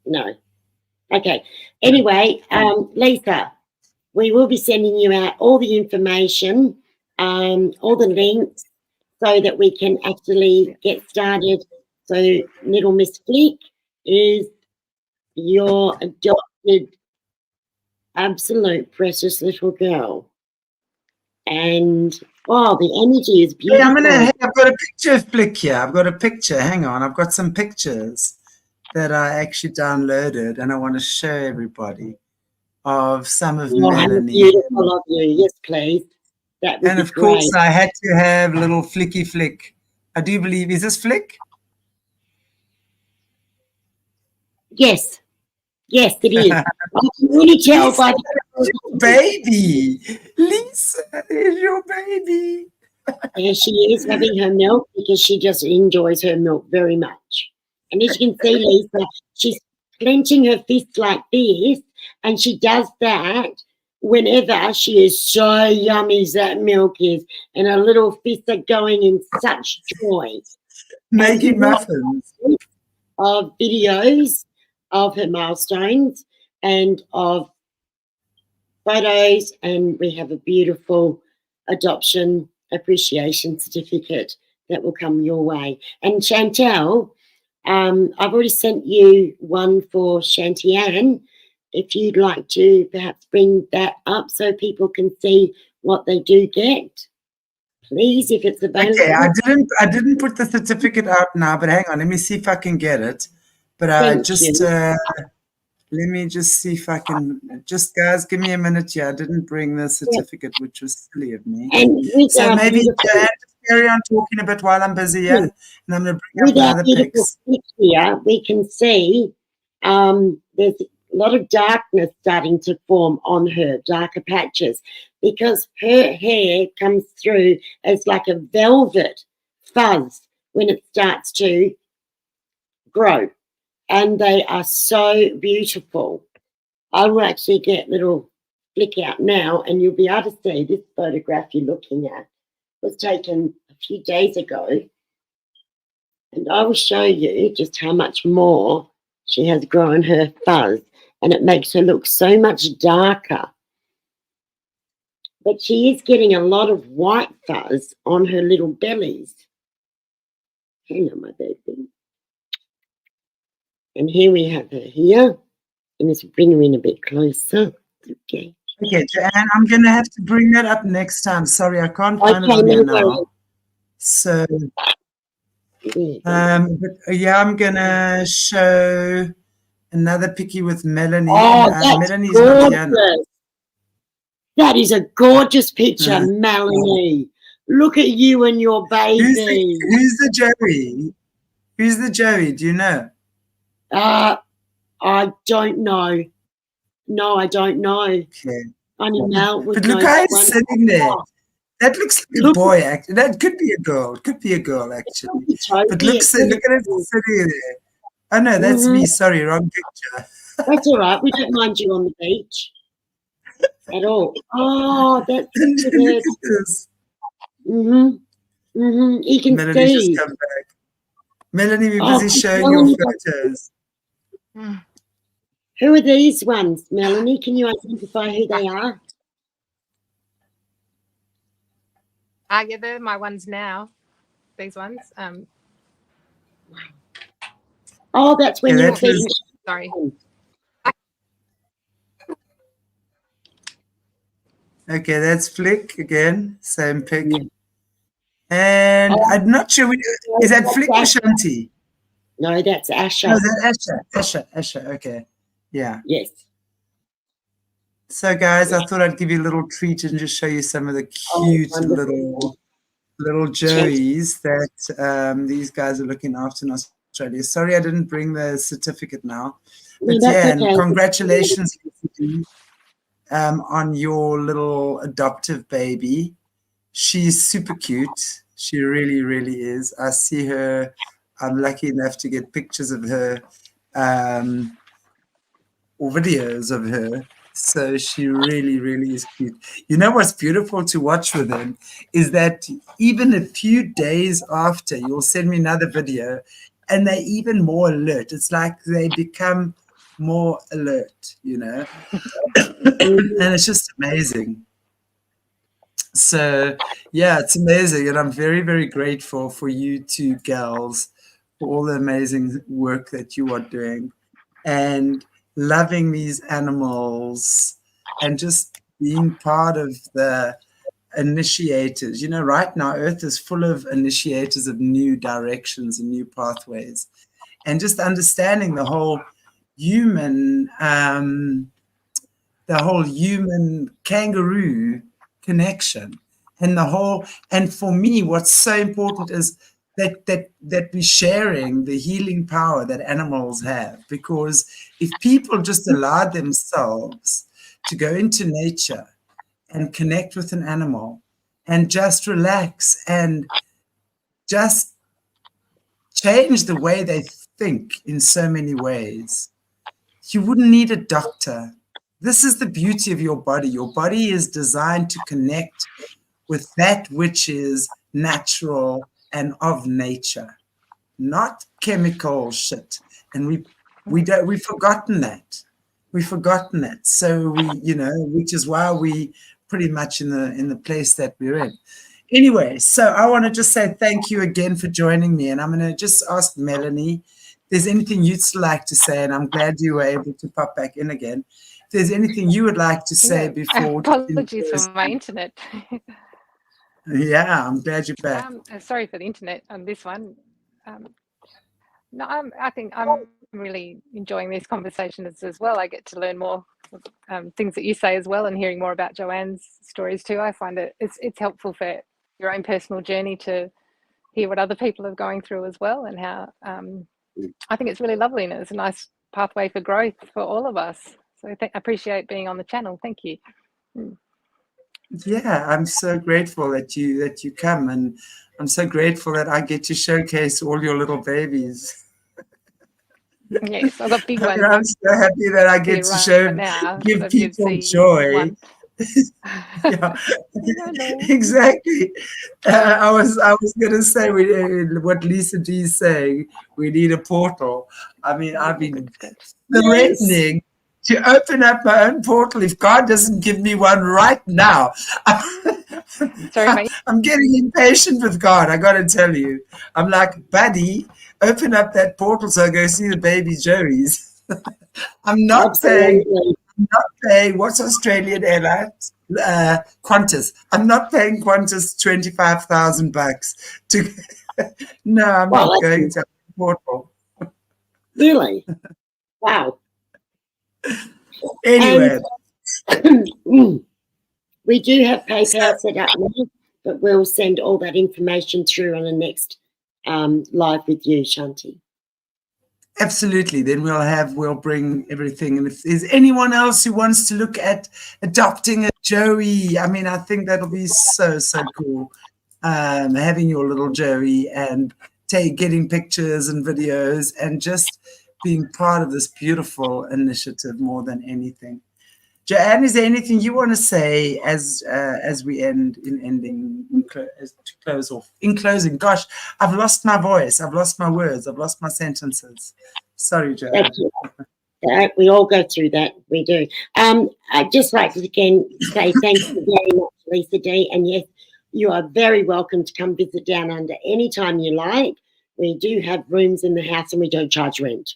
No. Okay. Anyway, Lisa, we will be sending you out all the information, all the links, so that we can actually get started. So little Miss Flick is your adopted, absolute precious little girl. And the energy is beautiful. Hey, I've got a picture of Flick here. I've got a picture. Hang on. I've got some pictures that I actually downloaded, and I want to show everybody of some of Melanie. Beautiful of you. Yes, please. That would and be of course, great. I had to have little Flicky Flick. I do believe, is this Flick? Yes. Yes, it is. I can really tell by the baby. Lisa is your baby. There she is having her milk, because she just enjoys her milk very much. And as you can see, Lisa, she's clenching her fist like this, and she does that whenever she is so yummy as that milk is, and her little fists are going in such joy. Making muffins. Of videos of her milestones and of photos, and we have a beautiful adoption appreciation certificate that will come your way. And Chantel, I've already sent you one for Shantianne. If you'd like to perhaps bring that up so people can see what they do get, please, if it's available. Okay, I didn't put the certificate out now, but hang on, let me see if I can get it. But let me just see if I can. Just guys, give me a minute here. I didn't bring the certificate, which was silly of me. And so maybe Joanne, carry on talking a bit while I'm busy here, and I'm going to bring up another pics. Here, we can see there's a lot of darkness starting to form on her, darker patches, because her hair comes through as like a velvet fuzz when it starts to grow. And they are so beautiful. I will actually get little Flick out now, and you'll be able to see this photograph you're looking at was taken a few days ago. And I will show you just how much more she has grown her fuzz, and it makes her look so much darker. But she is getting a lot of white fuzz on her little bellies. Hang on, my baby. And here we have her here. And let's bring her in a bit closer. Okay. Okay, Joanne, I'm going to have to bring that up next time. Sorry, I can't find it on there now. So, but yeah, I'm going to show another picky with Melanie. That's gorgeous. That is a gorgeous picture, Melanie. Look at you and your baby. Who's the Joey? Who's the Joey? Do you know? I don't know. No, I don't know. Okay. Animal but look how he's sitting there. That looks like a boy, actually. That could be a girl. It could be a girl, actually. But look at it sitting there. Oh, no, that's me. Sorry, wrong picture. That's all right. We don't mind you on the beach at all. Oh, that's look at this. You can Melanie see. Just come back. Melanie, we're busy showing your photos. Who are these ones, Melanie? Can you identify who they are? Yeah, they're my ones now. These ones. Oh, that's when Yeah, you were that was, feeding. Sorry. okay, that's Flick again, same pic. Yeah. And Oh, I'm not sure, is that Flick or that's Shanti? no, that's No, Asher. that's Asher, okay. Yeah. Yes. So guys, I thought I'd give you a little treat and just show you some of the Oh, cute wonderful. little Joeys that these guys are looking after in Australia. Sorry I didn't bring the certificate now. But No, that's yeah, and okay. congratulations on your little adoptive baby. She's super cute. She really, really is. I see her. I'm lucky enough to get pictures of her or videos of her. So she really, really is cute. You know what's beautiful to watch with them is that even a few days after, you'll send me another video and they're even more alert. It's like they become more alert, you know, and it's just amazing. So yeah, it's amazing, and I'm very, very grateful for you two gals for all the amazing work that you are doing and loving these animals and just being part of the initiators. You know, right now Earth is full of initiators of new directions and new pathways, and just understanding human the whole human kangaroo connection and for me what's so important is that we're sharing the healing power that animals have, because if people just allowed themselves to go into nature and connect with an animal and just relax and just change the way they think in so many ways, you wouldn't need a doctor. This is the beauty of your body. Your body is designed to connect with that which is natural and of nature, not chemical shit. And we've forgotten that. We've forgotten that. So which is why we pretty much in the place that we're in. Anyway, so I want to just say thank you again for joining me. And I'm going to just ask Melanie if there's anything you'd like to say, and I'm glad you were able to pop back in again. If there's anything you would like to say before. Apologies for my internet. Yeah, I'm glad you're back. Sorry for the internet on this one. No, I think I'm really enjoying these conversations as well. I get to learn more things that you say as well, and hearing more about Joanne's stories too. I find it's helpful for your own personal journey to hear what other people are going through as well, and how I think it's really lovely, and it's a nice pathway for growth for all of us. So I appreciate being on the channel. Thank you. Yeah, I'm so grateful that you come, and I'm so grateful that I get to showcase all your little babies. Yes, I've got big ones. I'm so happy that I get to give people joy. Yeah, exactly. I was going to say what Lisa D is saying. We need a portal. I mean, I've been threatening to open up my own portal if God doesn't give me one right now. Sorry, I'm getting impatient with God. I got to tell you, I'm like, buddy, open up that portal so I go see the baby Joeys. I'm not paying. What's Australian Airlines? Qantas. I'm not paying Qantas $25,000 to. No, I'm not going to the portal. Really? Wow. Anyway. We do have PayPal set up now, but we'll send all that information through on the next live with you, Shanti. Absolutely. Then we'll bring everything. And if there's anyone else who wants to look at adopting a Joey, I mean, I think that'll be so cool. Having your little Joey and getting pictures and videos and just being part of this beautiful initiative more than anything. Joanne, is there anything you want to say as we to close off? In closing, gosh, I've lost my voice. I've lost my words. I've lost my sentences. Sorry, Joanne. We all go through that. We do. I'd just like to again say thank you very much, Lisa D. And yes, you are very welcome to come visit Down Under anytime you like. We do have rooms in the house and we don't charge rent.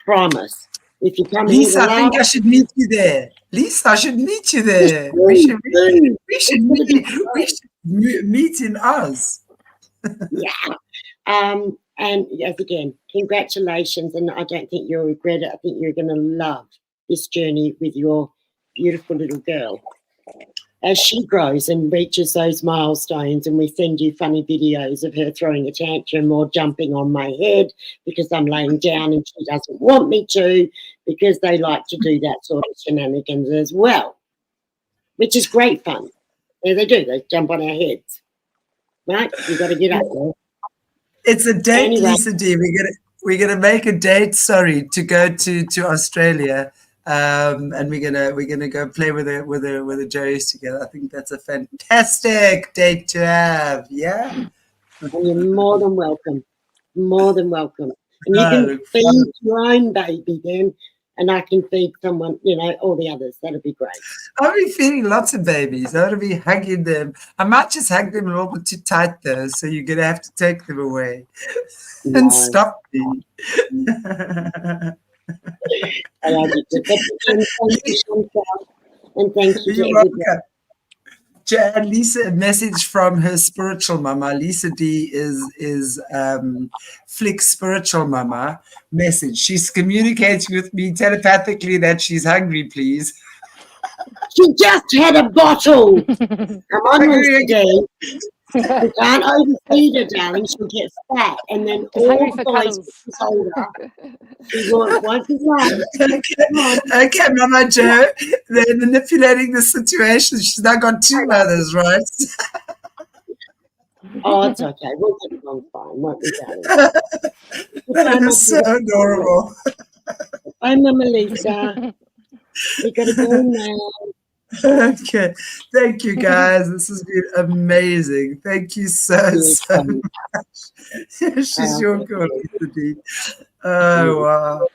Promise. If you come here, Lisa, I think I should meet you there. Lisa, I should meet you there. We should meet in Oz. Yeah. And yes, again, congratulations. And I don't think you'll regret it. I think you're going to love this journey with your beautiful little girl. As she grows and reaches those milestones, and we send you funny videos of her throwing a tantrum or jumping on my head because I'm laying down and she doesn't want me to, because they like to do that sort of shenanigans as well, which is great fun. Yeah, they do. They jump on our heads. Right? You've got to get up there. It's a date, Anyway. Lisa D. We're gonna make a date. Sorry, to go to Australia, and we're gonna go play with the JOEYS together. I think that's a fantastic date to have. Yeah, and you're more than welcome. More than welcome. And you can feed your own baby then, and I can feed someone, you know, all the others. That'd be great. I'll be feeding lots of babies. I'll be hugging them. I might just hug them a little bit too tight though, so you're gonna have to take them away and stop me. I love you. And thank you to everybody. And Lisa, a message from her spiritual mama. Lisa D is Flick's spiritual mama. Message. She's communicating with me telepathically that she's hungry, please. She just had a bottle. Come on, today. You can't overfeed her, darling. She'll get fat, and then all the boys older. She won't be right. Okay, Mama Jo, they're manipulating the situation. She's now got two mothers, right? Oh, it's okay. We'll get along fine, won't we, darling? That is so adorable. Bye, Mama Lisa. We got to go now. Okay, thank you guys. This has been amazing. Thank you so much. She's your girl, Lisa D. Oh wow.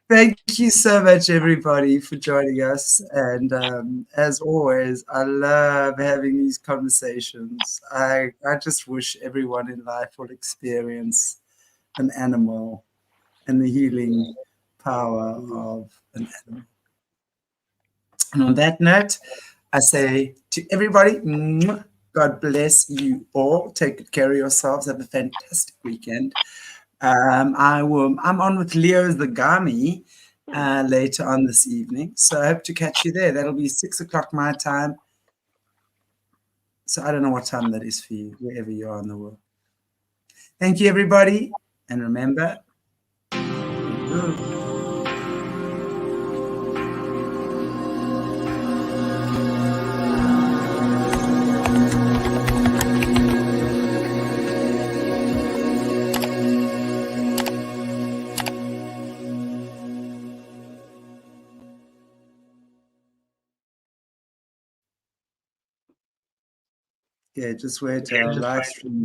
Thank you so much, everybody, for joining us. And as always, I love having these conversations. I just wish everyone in life will experience an animal and the healing power of an animal. And on that note, I say to everybody, God bless you all. Take good care of yourselves. Have a fantastic weekend. I'm on with Leo's the Gami later on this evening. So I hope to catch you there. That'll be 6 o'clock my time. So I don't know what time that is for you, wherever you are in the world. Thank you, everybody. And remember, yeah, just wait till our live stream.